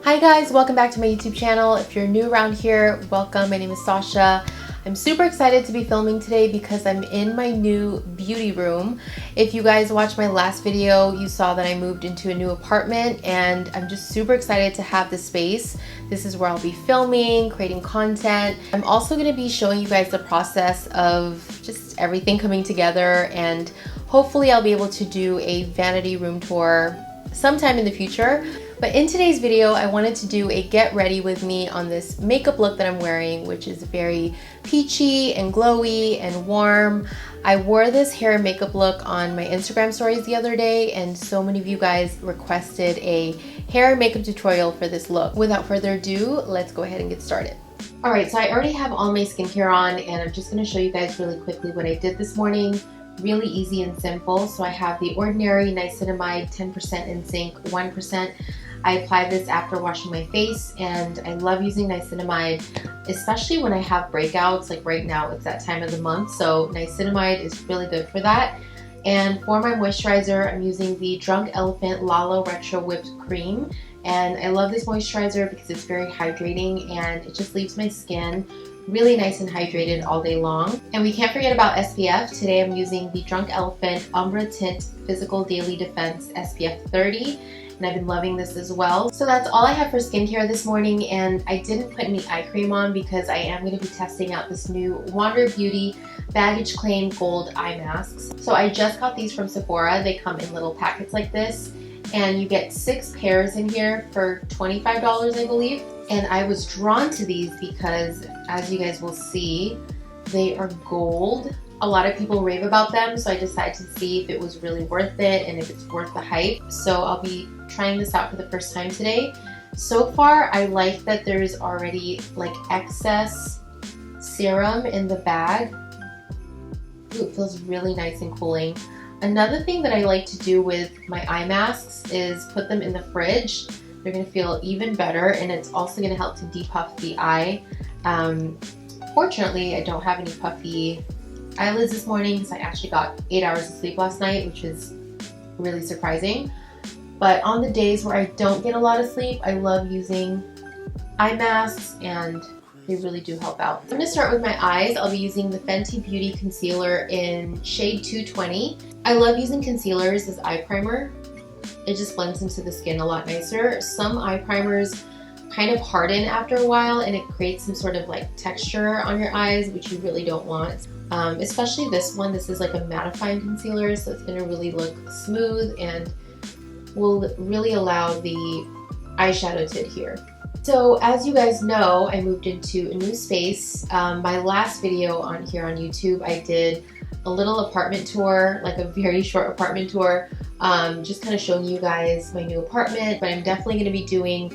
Hi guys, welcome back to my YouTube channel. If you're new around here, welcome. My name is Sasha. I'm super excited to be filming today because I'm in my new beauty room. If you guys watched my last video, you saw that I moved into a new apartment and I'm just super excited to have this space. This is where I'll be filming, creating content. I'm also going to be showing you guys the process of just everything coming together, and hopefully I'll be able to do a vanity room tour sometime in the future. But in today's video, I wanted to do a get ready with me on this makeup look that I'm wearing, which is very peachy and glowy and warm. I wore this hair and makeup look on my Instagram stories the other day, and so many of you guys requested a hair and makeup tutorial for this look. Without further ado, let's go ahead and get started. Alright, so I already have all my skincare on, and I'm just going to show you guys really quickly what I did this morning. Really easy and simple. So I have the Ordinary Niacinamide 10% in zinc 1%. I apply this after washing my face, and I love using niacinamide, especially when I have breakouts. Like right now, it's that time of the month, so niacinamide is really good for that. And for my moisturizer, I'm using the Drunk Elephant Lala Retro Whipped Cream, and I love this moisturizer because it's very hydrating and it just leaves my skin really nice and hydrated all day long. And we can't forget about SPF. Today I'm using the Drunk Elephant Umbra Tint Physical Daily Defense SPF 30. And I've been loving this as well. So that's all I have for skincare this morning, and I didn't put any eye cream on because I am going to be testing out this new Wander Beauty Baggage Claim Gold eye masks. So I just got these from Sephora. They come in little packets like this, and you get 6 pairs in here for $25, I believe. And I was drawn to these because, as you guys will see, they are gold. A lot of people rave about them, so I decided to see if it was really worth it and if it's worth the hype. So I'll be trying this out for the first time today. So far, I like that there's already like excess serum in the bag. Ooh, it feels really nice and cooling. Another thing that I like to do with my eye masks is put them in the fridge. They're going to feel even better, and it's also going to help to depuff the eye. Fortunately, I don't have any puffy eyelids this morning because I actually got 8 hours of sleep last night, which is really surprising. But on the days where I don't get a lot of sleep, I love using eye masks, and they really do help out. I'm going to start with my eyes. I'll be using the Fenty Beauty Concealer in shade 220. I love using concealers as eye primer. It just blends into the skin a lot nicer. Some eye primers kind of harden after a while, and it creates some sort of like texture on your eyes, which you really don't want. Especially this one. This is like a mattifying concealer, so it's going to really look smooth and will really allow the eyeshadow to adhere. So as you guys know, I moved into a new space. My last video on here on YouTube, I did a little apartment tour, like a very short apartment tour, just kind of showing you guys my new apartment. But I'm definitely going to be doing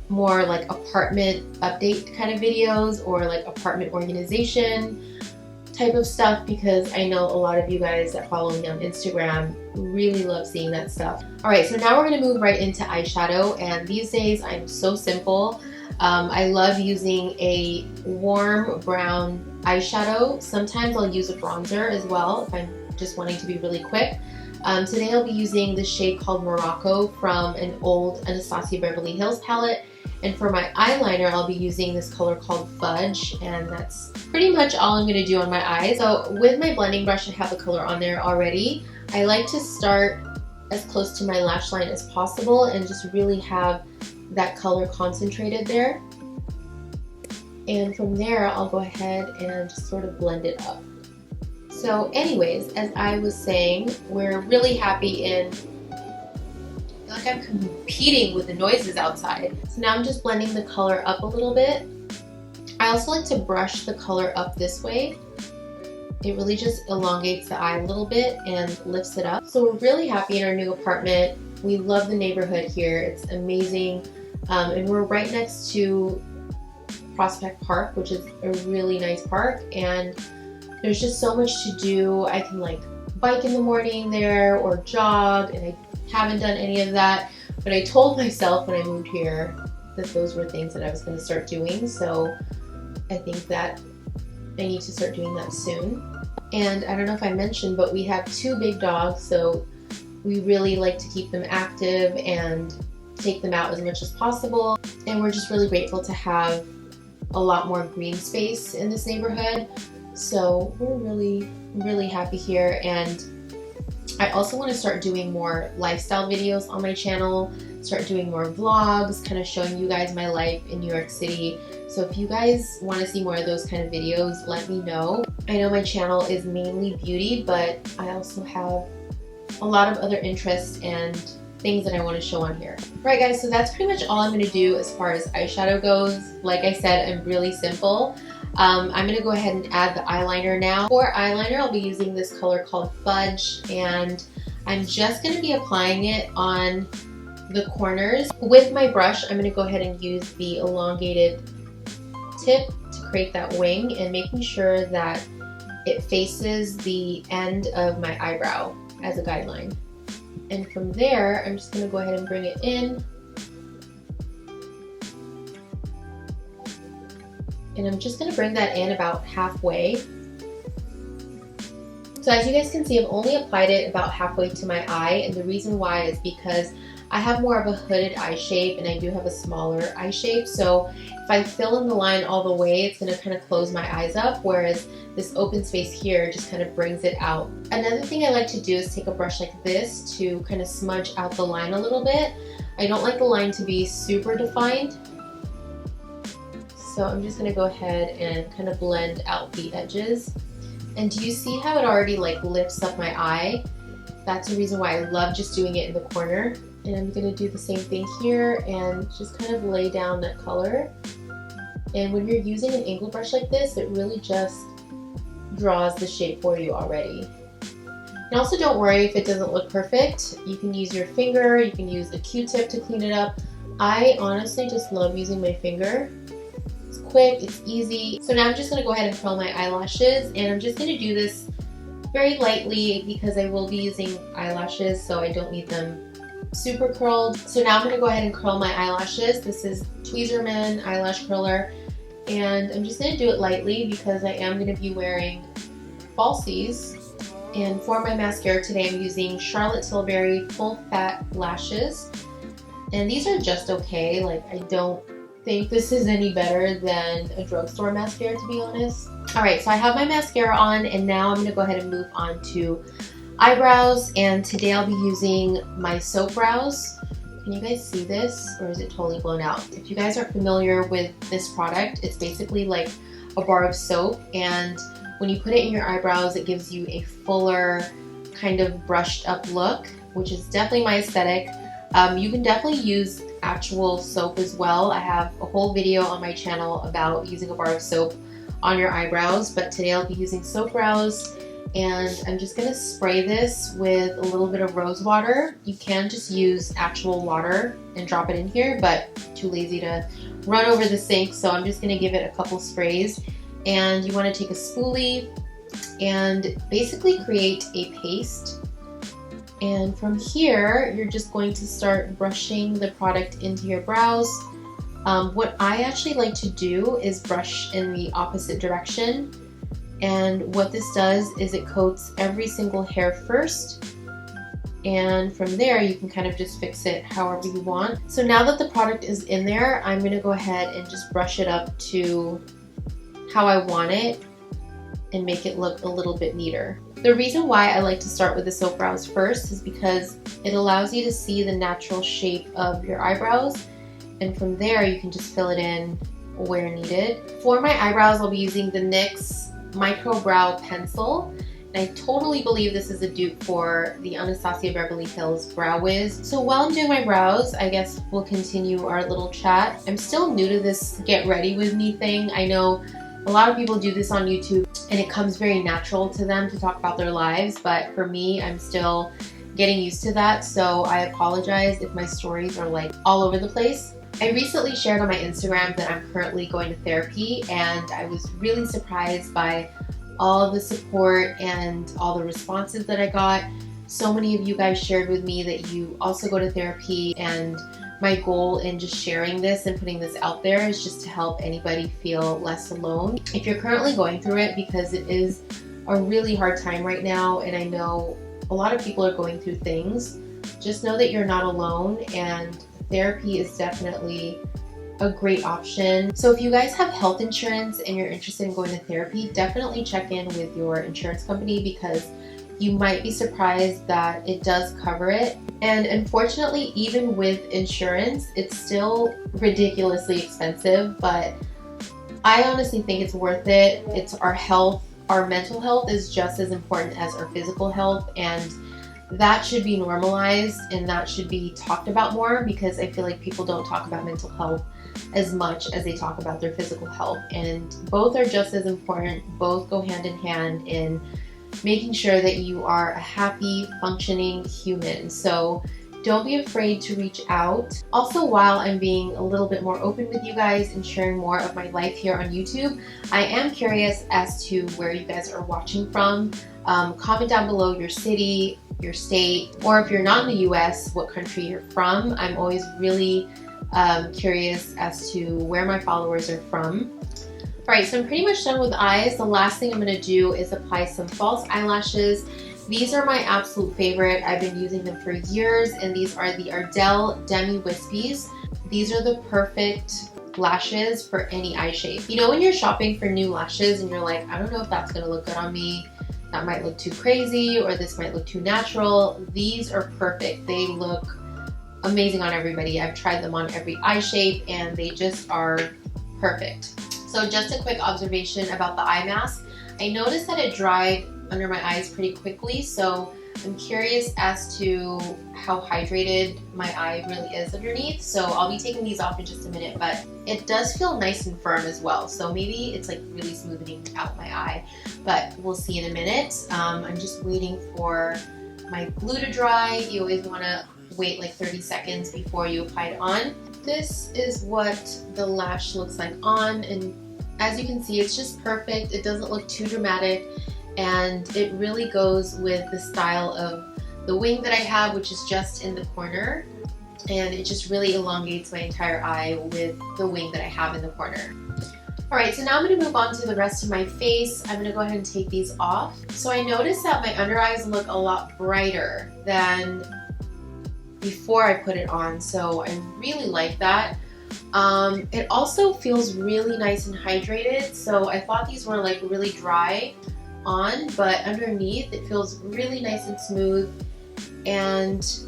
more like apartment update kind of videos, or like apartment organization type of stuff, because I know a lot of you guys that follow me on Instagram really love seeing that stuff. Alright, so now we're going to move right into eyeshadow, and these days I'm so simple. I love using a warm brown eyeshadow. Sometimes I'll use a bronzer as well if I'm just wanting to be really quick. Today I'll be using this shade called Morocco from an old Anastasia Beverly Hills palette. And for my eyeliner, I'll be using this color called Fudge, and that's pretty much all I'm going to do on my eyes. So with my blending brush, I have the color on there already. I like to start as close to my lash line as possible and just really have that color concentrated there. And from there, I'll go ahead and just sort of blend it up. So anyways, as I was saying, we're really happy in, I feel like I'm competing with the noises outside. So now I'm just blending the color up a little bit. I also like to brush the color up this way. It really just elongates the eye a little bit and lifts it up. So we're really happy in our new apartment. We love the neighborhood here. It's amazing. And we're right next to Prospect Park, which is a really nice park, and there's just so much to do. I can like bike in the morning there or jog, and I haven't done any of that, but I told myself when I moved here that those were things that I was going to start doing, so I think that I need to start doing that soon. And I don't know if I mentioned, but we have 2 big dogs, so we really like to keep them active and take them out as much as possible. And we're just really grateful to have a lot more green space in this neighborhood. So we're really happy here. And I also want to start doing more lifestyle videos on my channel, start doing more vlogs, kind of showing you guys my life in New York City. So if you guys want to see more of those kind of videos, let me know. I know my channel is mainly beauty, but I also have a lot of other interests and things that I want to show on here. Right guys, so that's pretty much all I'm going to do as far as eyeshadow goes. Like I said, I'm really simple. I'm going to go ahead and add the eyeliner now. For eyeliner, I'll be using this color called Fudge, and I'm just going to be applying it on the corners. With my brush, I'm going to go ahead and use the elongated tip to create that wing and making sure that it faces the end of my eyebrow as a guideline. And from there, I'm just going to go ahead and bring it in. And I'm just going to bring that in about halfway. So as you guys can see, I've only applied it about halfway to my eye, and the reason why is because I have more of a hooded eye shape and I do have a smaller eye shape. So if I fill in the line all the way, it's going to kind of close my eyes up, whereas this open space here just kind of brings it out. Another thing I like to do is take a brush like this to kind of smudge out the line a little bit. I don't like the line to be super defined. So I'm just going to go ahead and kind of blend out the edges. And do you see how it already like lifts up my eye? That's the reason why I love just doing it in the corner. And I'm going to do the same thing here and just kind of lay down that color. And when you're using an angle brush like this, it really just draws the shape for you already. And also don't worry if it doesn't look perfect. You can use your finger, you can use a Q-tip to clean it up. I honestly just love using my finger. It's quick, it's easy. So now I'm just going to go ahead and curl my eyelashes, and I'm just going to do this very lightly because I will be using eyelashes, so I don't need them super curled. So now I'm going to go ahead and curl my eyelashes. This is Tweezerman eyelash curler, and I'm just going to do it lightly because I am going to be wearing falsies. And for my mascara today, I'm using Charlotte Tilbury Full Fat Lashes, and these are just okay. Like, I don't think this is any better than a drugstore mascara, to be honest. Alright, so I have my mascara on, and now I'm going to go ahead and move on to eyebrows. And today I'll be using my soap brows. Can you guys see this, or is it totally blown out? If you guys aren't familiar with this product, it's basically like a bar of soap, and when you put it in your eyebrows, it gives you a fuller, kind of brushed up look, which is definitely my aesthetic. You can definitely use actual soap as well. I have a whole video on my channel about using a bar of soap on your eyebrows, but today I'll be using soap brows, and I'm just going to spray this with a little bit of rose water. You can just use actual water and drop it in here, but too lazy to run over the sink, so I'm just going to give it a couple sprays. And you want to take a spoolie and basically create a paste. And from here, you're just going to start brushing the product into your brows. What I actually like to do is brush in the opposite direction. And what this does is it coats every single hair first. And from there, you can kind of just fix it however you want. So now that the product is in there, I'm going to go ahead and just brush it up to how I want it and make it look a little bit neater. The reason why I like to start with the soap brows first is because it allows you to see the natural shape of your eyebrows, and from there you can just fill it in where needed. For my eyebrows, I'll be using the NYX Micro Brow Pencil, and I totally believe this is a dupe for the Anastasia Beverly Hills Brow Wiz. So while I'm doing my brows, I guess we'll continue our little chat. I'm still new to this get ready with me thing. I know a lot of people do this on YouTube and it comes very natural to them to talk about their lives, but for me, I'm still getting used to that, so I apologize if my stories are like all over the place. I recently shared on my Instagram that I'm currently going to therapy, and I was really surprised by all the support and all the responses that I got. So many of you guys shared with me that you also go to therapy, and my goal in just sharing this and putting this out there is just to help anybody feel less alone. If you're currently going through it, because it is a really hard time right now, and I know a lot of people are going through things, just know that you're not alone, and therapy is definitely a great option. So if you guys have health insurance and you're interested in going to therapy, definitely check in with your insurance company because you might be surprised that it does cover it. And unfortunately, even with insurance, it's still ridiculously expensive, but I honestly think it's worth it. It's our health. Our mental health is just as important as our physical health, and that should be normalized and that should be talked about more because I feel like people don't talk about mental health as much as they talk about their physical health, and both are just as important. Both go hand in hand in making sure that you are a happy, functioning human. So don't be afraid to reach out. Also, while I'm being a little bit more open with you guys and sharing more of my life here on YouTube, I am curious as to where you guys are watching from. Comment down below your city, your state, or if you're not in the US, what country you're from. I'm always really curious as to where my followers are from. Alright, so I'm pretty much done with eyes. The last thing I'm going to do is apply some false eyelashes. These are my absolute favorite. I've been using them for years, and these are the Ardell Demi Wispies. These are the perfect lashes for any eye shape. You know when you're shopping for new lashes and you're like, I don't know if that's going to look good on me, that might look too crazy, or this might look too natural. These are perfect. They look amazing on everybody. I've tried them on every eye shape and they just are perfect. So just a quick observation about the eye mask. I noticed that it dried under my eyes pretty quickly, so I'm curious as to how hydrated my eye really is underneath. So I'll be taking these off in just a minute, but it does feel nice and firm as well. So maybe it's like really smoothing out my eye, but we'll see in a minute. I'm just waiting for my glue to dry. You always want to wait like 30 seconds before you apply it on. This is what the lash looks like on, and as you can see, it's just perfect. It doesn't look too dramatic, and it really goes with the style of the wing that I have, which is just in the corner, and it just really elongates my entire eye with the wing that I have in the corner. Alright, so now I'm going to move on to the rest of my face. I'm going to go ahead and take these off. So I noticed that my under eyes look a lot brighter than before I put it on, so I really like that. It also feels really nice and hydrated, so I thought these were like really dry on, but underneath it feels really nice and smooth, and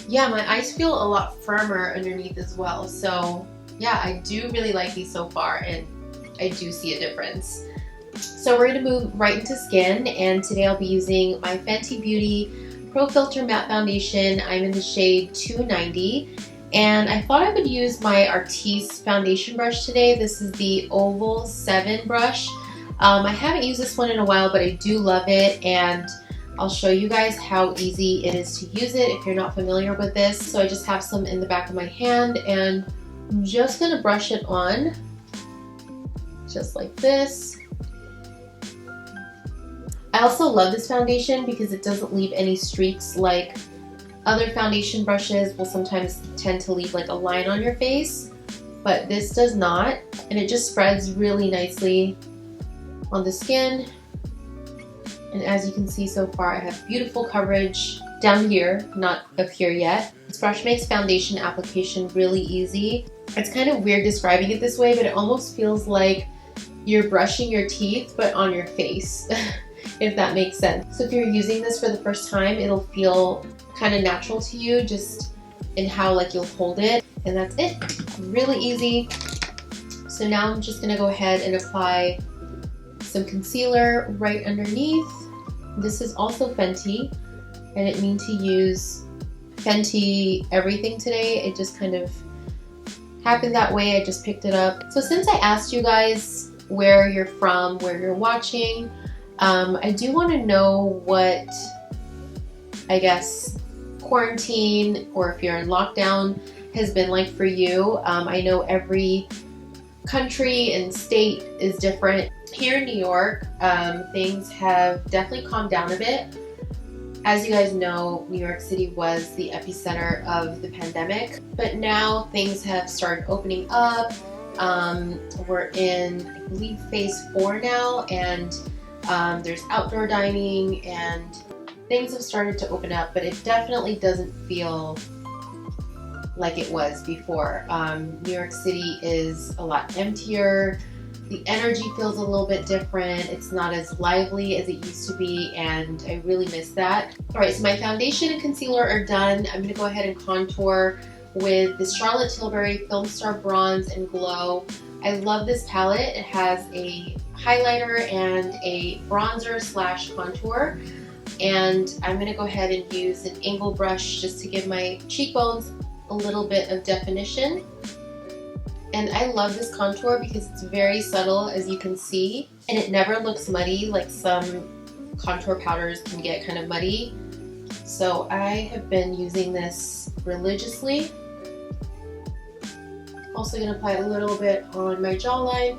yeah, my eyes feel a lot firmer underneath as well. So yeah, I do really like these so far, and I do see a difference. So we're going to move right into skin, and today I'll be using my Fenty Beauty Pro Filter Matte Foundation. I'm in the shade 290, and I thought I would use my Artis foundation brush today. This is the Oval 7 brush. I haven't used this one in a while, but I do love it, and I'll show you guys how easy it is to use it if you're not familiar with this. So I just have some in the back of my hand, and I'm just going to brush it on just like this. I also love this foundation because it doesn't leave any streaks like other foundation brushes will sometimes tend to leave like a line on your face, but this does not, and it just spreads really nicely on the skin. And as you can see so far, I have beautiful coverage down here, not up here yet. This brush makes foundation application really easy. It's kind of weird describing it this way, but it almost feels like you're brushing your teeth but on your face. If that makes sense. So if you're using this for the first time, it'll feel kind of natural to you just in how like you'll hold it, and that's it. Really easy. So now I'm just gonna go ahead and apply some concealer right underneath. This is also Fenty. I didn't mean to use Fenty everything today. It just kind of happened that way. I just picked it up. So since I asked you guys where you're from, where you're watching, I do want to know what, I guess, quarantine or if you're in lockdown has been like for you. I know every country and state is different. Here in New York, things have definitely calmed down a bit. As you guys know, New York City was the epicenter of the pandemic, but now things have started opening up. We're in, I believe, phase 4 now, and there's outdoor dining and things have started to open up, but it definitely doesn't feel like it was before. New York City is a lot emptier. The energy feels a little bit different. It's not as lively as it used to be, and I really miss that. All right, so my foundation and concealer are done. I'm gonna go ahead and contour with the Charlotte Tilbury Filmstar Bronze and Glow. I love this palette. It has a highlighter and a bronzer slash contour. And I'm gonna go ahead and use an angle brush just to give my cheekbones a little bit of definition. And I love this contour because it's very subtle, as you can see, and it never looks muddy like some contour powders can get kind of muddy. So I have been using this religiously. Also gonna apply a little bit on my jawline.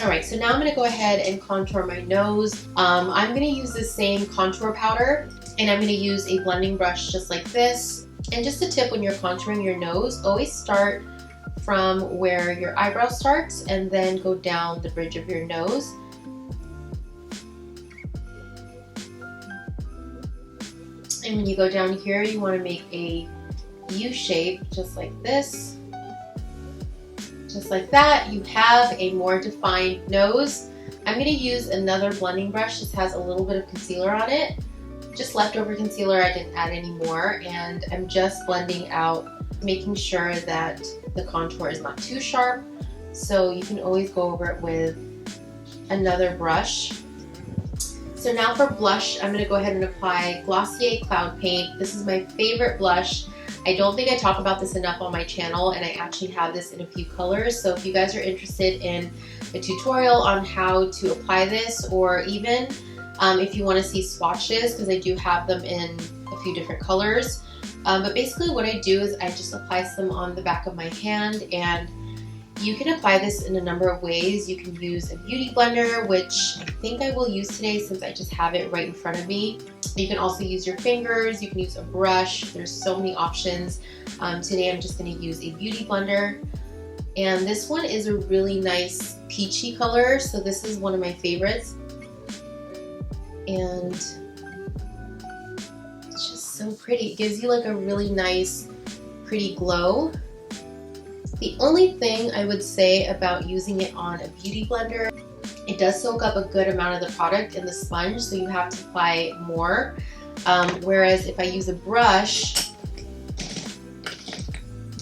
All right, so now I'm gonna go ahead and contour my nose. I'm gonna use the same contour powder, and I'm gonna use a blending brush just like this. And just a tip when you're contouring your nose, always start from where your eyebrow starts and then go down the bridge of your nose. And when you go down here, you want to make a U shape just like this. Just like that, you have a more defined nose. I'm going to use another blending brush. This has a little bit of concealer on it. Just leftover concealer, I didn't add any more, and I'm just blending out, making sure that the contour is not too sharp. So you can always go over it with another brush. So now for blush, I'm gonna go ahead and apply Glossier Cloud Paint. This is my favorite blush. I don't think I talk about this enough on my channel, and I actually have this in a few colors. So if you guys are interested in a tutorial on how to apply this, or even if you want to see swatches, because I do have them in a few different colors. But basically what I do is I just apply some on the back of my hand, and you can apply this in a number of ways. You can use a beauty blender, which I think I will use today since I just have it right in front of me. You can also use your fingers, you can use a brush. There's so many options. Today I'm just going to use a beauty blender. And this one is a really nice peachy color, so this is one of my favorites. And it's just so pretty. It gives you like a really nice, pretty glow. The only thing I would say about using it on a beauty blender, it does soak up a good amount of the product in the sponge, so you have to apply more. Whereas if I use a brush,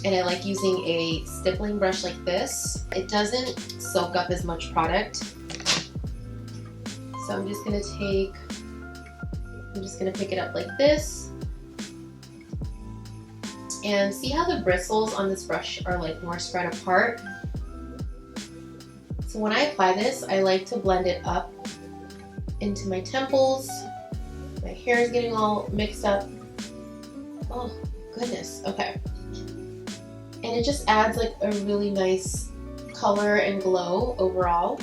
and I like using a stippling brush like this, it doesn't soak up as much product. So I'm just gonna pick it up like this. And see how the bristles on this brush are like more spread apart? So when I apply this, I like to blend it up into my temples. My hair is getting all mixed up. Oh goodness, okay. And it just adds like a really nice color and glow overall,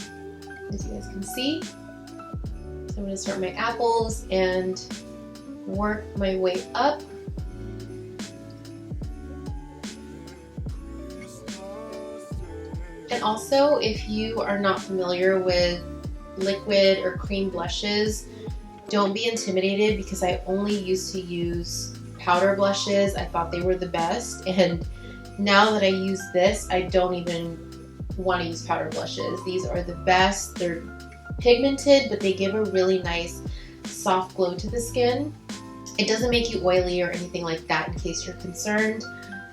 as you guys can see. I'm going to start my apples and work my way up. And also, if you are not familiar with liquid or cream blushes, don't be intimidated, because I only used to use powder blushes. I thought they were the best, and now that I use this, I don't even want to use powder blushes. These are the best. They're pigmented, but they give a really nice soft glow to the skin. It doesn't make you oily or anything like that, in case you're concerned,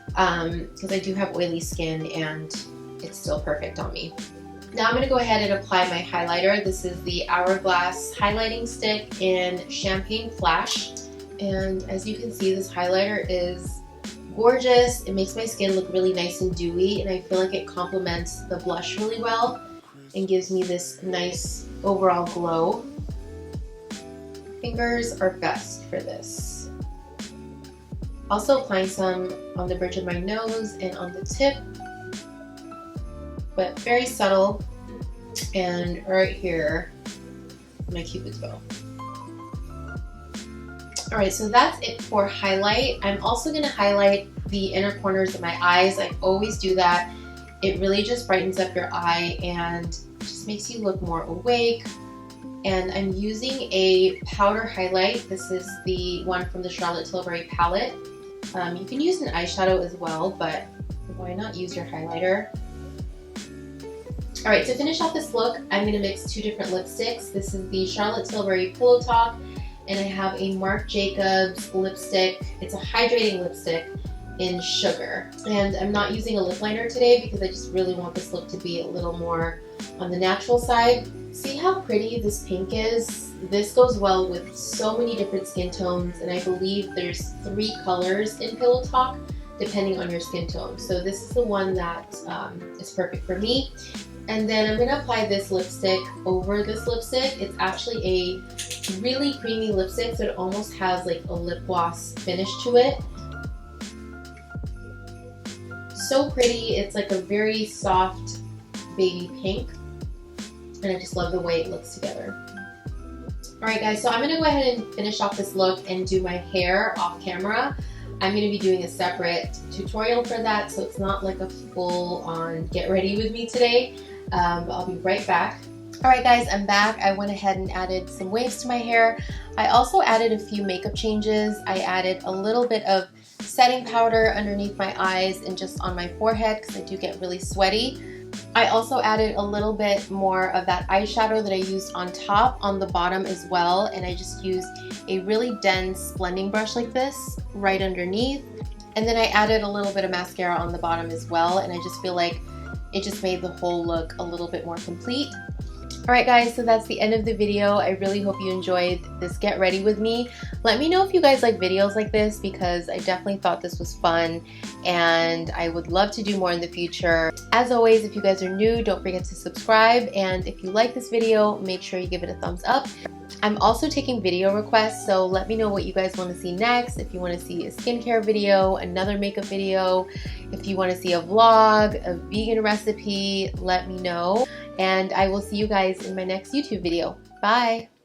because I do have oily skin and it's still perfect on me. Now I'm going to go ahead and apply my highlighter. This is the Hourglass highlighting stick in Champagne Flash, and as you can see, this highlighter is gorgeous. It makes my skin look really nice and dewy, and I feel like it complements the blush really well and gives me this nice overall glow. Fingers are best for this. Also applying some on the bridge of my nose and on the tip, but very subtle, and right here, my cupid's bow. All right, so that's it for highlight. I'm also gonna highlight the inner corners of my eyes. I always do that. It really just brightens up your eye and just makes you look more awake. And I'm using a powder highlight. This is the one from the Charlotte Tilbury palette. You can use an eyeshadow as well, but why not use your highlighter? Alright, to finish off this look, I'm going to mix two different lipsticks. This is the Charlotte Tilbury Pillow Talk, and I have a Marc Jacobs lipstick. It's a hydrating lipstick in Sugar. And I'm not using a lip liner today because I just really want this look to be a little more on the natural side. See how pretty this pink is? This goes well with so many different skin tones, and I believe there's 3 colors in Pillow Talk depending on your skin tone. So this is the one that is perfect for me. And then I'm going to apply this lipstick over this lipstick. It's actually a really creamy lipstick, so it almost has like a lip gloss finish to it. So pretty. It's like a very soft baby pink, and I just love the way it looks together. Alright guys, so I'm going to go ahead and finish off this look and do my hair off camera. I'm going to be doing a separate tutorial for that, so it's not like a full on get ready with me today. But I'll be right back. Alright guys, I'm back. I went ahead and added some waves to my hair. I also added a few makeup changes. I added a little bit of setting powder underneath my eyes and just on my forehead because I do get really sweaty. I also added a little bit more of that eyeshadow that I used on top on the bottom as well, and I just used a really dense blending brush like this right underneath. And then I added a little bit of mascara on the bottom as well, and I just feel like it just made the whole look a little bit more complete. Alright guys, so that's the end of the video. I really hope you enjoyed this get ready with me. Let me know if you guys like videos like this because I definitely thought this was fun and I would love to do more in the future. As always, if you guys are new, don't forget to subscribe, and if you like this video, make sure you give it a thumbs up. I'm also taking video requests, so let me know what you guys want to see next. If you want to see a skincare video, another makeup video, if you want to see a vlog, a vegan recipe, let me know. And I will see you guys in my next YouTube video. Bye!